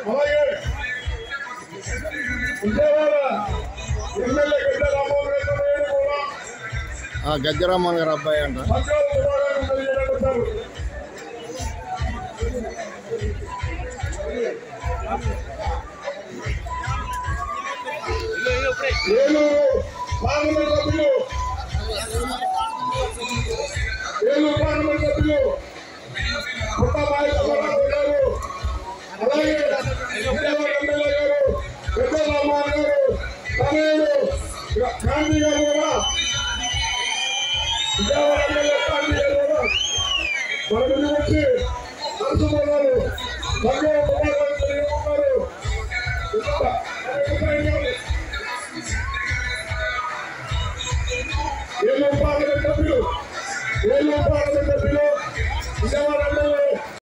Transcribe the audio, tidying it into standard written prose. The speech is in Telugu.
అలాగే విజయవాడ ఎమ్మెల్యే గజ్జరామన్ గారు అబ్బాయి అంట. పార్లమెంట్ సభ్యులు ఏలూరు పార్లమెంట్ సభ్యులు పుట్టబాయి సుబ్బారావు గారు, అలాగే విజయవాడ ఎమ్మెల్యే గారు పెద్ద రామారావు గారు, తనయుడు గాంధీ గారు కూడా విజయవాడ ఎమ్మెల్యే గాంధీ గారు కూడా మన ముందు వచ్చి నడుచుకున్నారు.